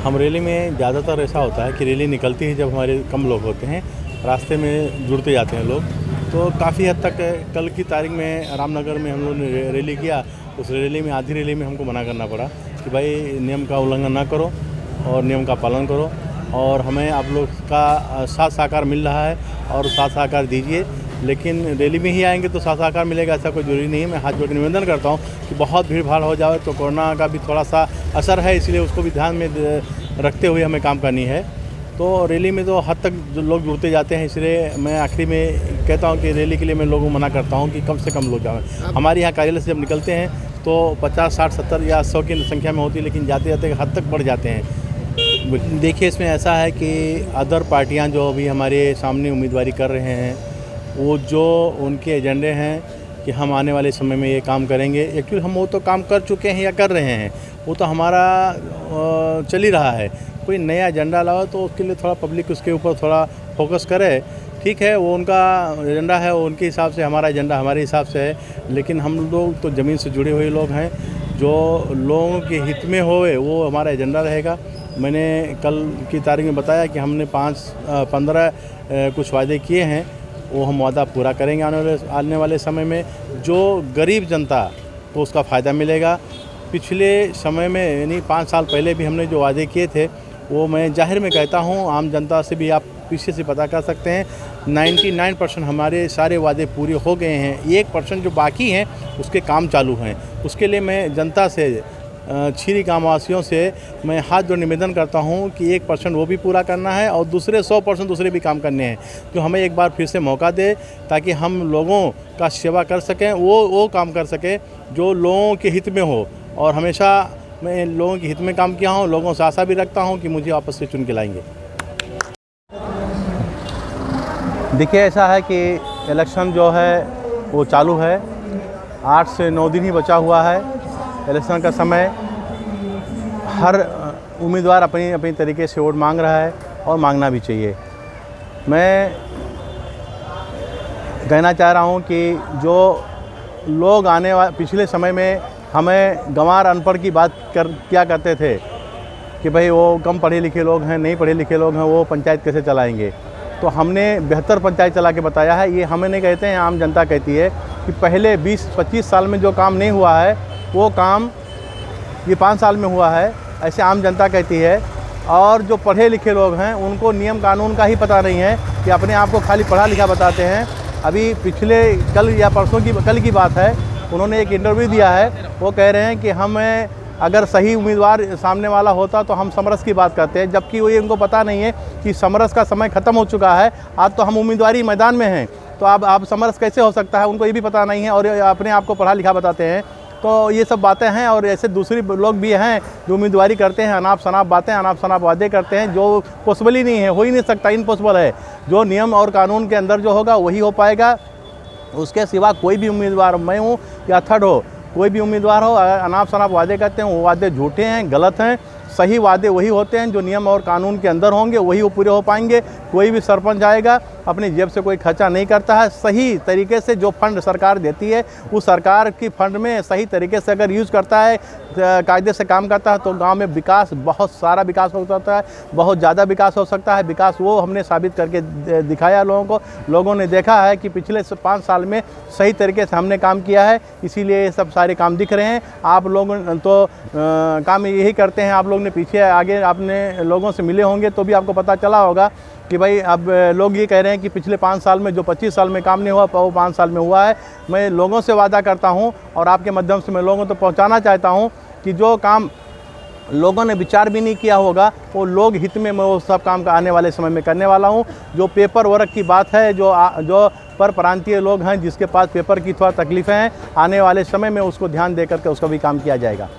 हम रैली में ज़्यादातर ऐसा होता है कि रैली निकलती है जब हमारे कम लोग होते हैं, रास्ते में जुड़ते जाते हैं लोग। तो काफ़ी हद तक कल की तारीख में रामनगर में हम लोग ने रैली किया। उस रैली में आधी रैली में हमको मना करना पड़ा कि भाई नियम का उल्लंघन ना करो और नियम का पालन करो, और हमें आप लोग का साथ सहकार मिल रहा है और साथ सहकार दीजिए। लेकिन रैली में ही आएंगे तो साथ सहकार मिलेगा ऐसा कोई ज़रूरी नहीं है। मैं हाथ जोड़ के निवेदन करता हूँ कि बहुत भीड़ भाड़ हो जाए तो कोरोना का भी थोड़ा सा असर है, इसलिए उसको भी ध्यान में रखते हुए हमें काम करनी है। तो रैली में तो हद तक जो लोग जुड़ते जाते हैं, इसलिए मैं आखिरी में कहता हूँ कि रैली के लिए मैं लोगों को मना करता हूँ कि कम से कम लोग जाएँ। हमारे यहाँ कार्यालय से जब निकलते हैं तो 50, 60, 70 या 100 की संख्या में होती है, लेकिन जाते जाते हद तक बढ़ जाते हैं। देखिए, इसमें ऐसा है कि अदर पार्टियां जो अभी हमारे सामने उम्मीदवारी कर रहे हैं, वो जो उनके एजेंडे हैं कि हम आने वाले समय में ये काम करेंगे, एक्चुअली हम वो तो काम कर चुके हैं या कर रहे हैं, वो तो हमारा चल ही रहा है। कोई नया एजेंडा लाओ तो उसके लिए थोड़ा पब्लिक उसके ऊपर थोड़ा फोकस करे। ठीक है, वो उनका एजेंडा है, वो उनके हिसाब से, हमारा एजेंडा हमारे हिसाब से है। लेकिन हम लोग तो ज़मीन से जुड़े हुए लोग हैं, जो लोगों के हित में होए वो हमारा एजेंडा रहेगा। मैंने कल की तारीख में बताया कि हमने 15 कुछ वादे किए हैं, वो हम वादा पूरा करेंगे आने वाले समय में। जो गरीब जनता को उसका फ़ायदा मिलेगा। पिछले समय में यानी 5 साल पहले भी हमने जो वादे किए थे, वो मैं जाहिर में कहता हूँ, आम जनता से भी आप पीछे से पता कर सकते हैं, 99% हमारे सारे वादे पूरे हो गए हैं। 1% जो बाकी हैं उसके काम चालू हैं। उसके लिए मैं जनता से, क्षीरी ग्रामवासियों से मैं हाथ जोड़ निवेदन करता हूं कि 1% वो भी पूरा करना है और दूसरे 100% दूसरे भी काम करने हैं, जो हमें एक बार फिर से मौका दे ताकि हम लोगों का सेवा कर सकें, वो काम कर सकें जो लोगों के हित में हो। और हमेशा मैं लोगों के हित में काम किया हूं, लोगों से आशा भी रखता हूं कि मुझे वापस से चुन के लाएंगे। देखिए, ऐसा है कि इलेक्शन जो है वो चालू है, 8 से 9 दिन ही बचा हुआ है इलेक्शन का समय। हर उम्मीदवार अपनी अपनी तरीके से वोट मांग रहा है और मांगना भी चाहिए। मैं कहना चाह रहा हूं कि जो लोग पिछले समय में हमें गंवार अनपढ़ की बात किया करते थे कि भाई वो कम पढ़े लिखे लोग हैं, नहीं पढ़े लिखे लोग हैं, वो पंचायत कैसे चलाएंगे, तो हमने बेहतर पंचायत चला के बताया है। ये हमें नहीं कहते हैं, आम जनता कहती है कि पहले 20-25 साल में जो काम नहीं हुआ है वो काम ये 5 साल में हुआ है, ऐसे आम जनता कहती है। और जो पढ़े लिखे लोग हैं उनको नियम कानून का ही पता नहीं है, कि अपने आप को खाली पढ़ा लिखा बताते हैं। अभी पिछले कल या परसों की कल की बात है, उन्होंने एक इंटरव्यू दिया है, वो कह रहे हैं कि हमें अगर सही उम्मीदवार सामने वाला होता तो हम समरस की बात करते हैं, जबकि वो ये उनको पता नहीं है कि समरस का समय ख़त्म हो चुका है। आज तो हम उम्मीदवारी मैदान में हैं, तो अब आप समरस कैसे हो सकता है, उनको ये भी पता नहीं है और अपने आप को पढ़ा लिखा बताते हैं। तो ये सब बातें हैं। और ऐसे दूसरी लोग भी हैं जो उम्मीदवारी करते हैं, अनाप शनाप बातें, अनाप शनाप वादे करते हैं, जो पॉसिबल ही नहीं है, हो ही नहीं सकता, इम्पॉसिबल है। जो नियम और कानून के अंदर जो होगा वही हो पाएगा। उसके सिवा कोई भी उम्मीदवार, मैं हूँ या थर्ड हो, कोई भी उम्मीदवार हो, अनाप शनाप वादे करते हैं, वो वादे झूठे हैं, गलत हैं। सही वादे वही होते हैं जो नियम और कानून के अंदर होंगे, वही वो पूरे हो पाएंगे। कोई भी सरपंच आएगा अपनी जेब से कोई खर्चा नहीं करता है। सही तरीके से जो फंड सरकार देती है, उस सरकार की फंड में सही तरीके से अगर यूज़ करता है, कायदे से काम करता है, तो गांव में विकास, बहुत सारा विकास हो सकता है, बहुत ज़्यादा विकास हो सकता है। विकास वो हमने साबित करके दिखाया लोगों को। लोगों ने देखा है कि पिछले 5 साल में सही तरीके से हमने काम किया है, इसीलिए ये सब सारे काम दिख रहे हैं। आप लोग तो काम यही करते हैं, आप लोग ने पीछे आगे आपने लोगों से मिले होंगे तो भी आपको पता चला होगा कि भाई अब लोग ये कह रहे हैं कि पिछले 5 साल में जो 25 साल में काम नहीं हुआ वो 5 साल में हुआ है। मैं लोगों से वादा करता हूं और आपके माध्यम से मैं लोगों तक पहुंचाना चाहता हूं कि जो काम लोगों ने विचार भी नहीं किया होगा, वो लोग हित में मैं वो सब काम का आने वाले समय में करने वाला हूं। जो पेपर वर्क की बात है, जो पर प्रांतीय लोग हैं जिसके पास पेपर की थोड़ा तकलीफ़ें हैं, आने वाले समय में उसको ध्यान देकर के उसका भी काम किया जाएगा।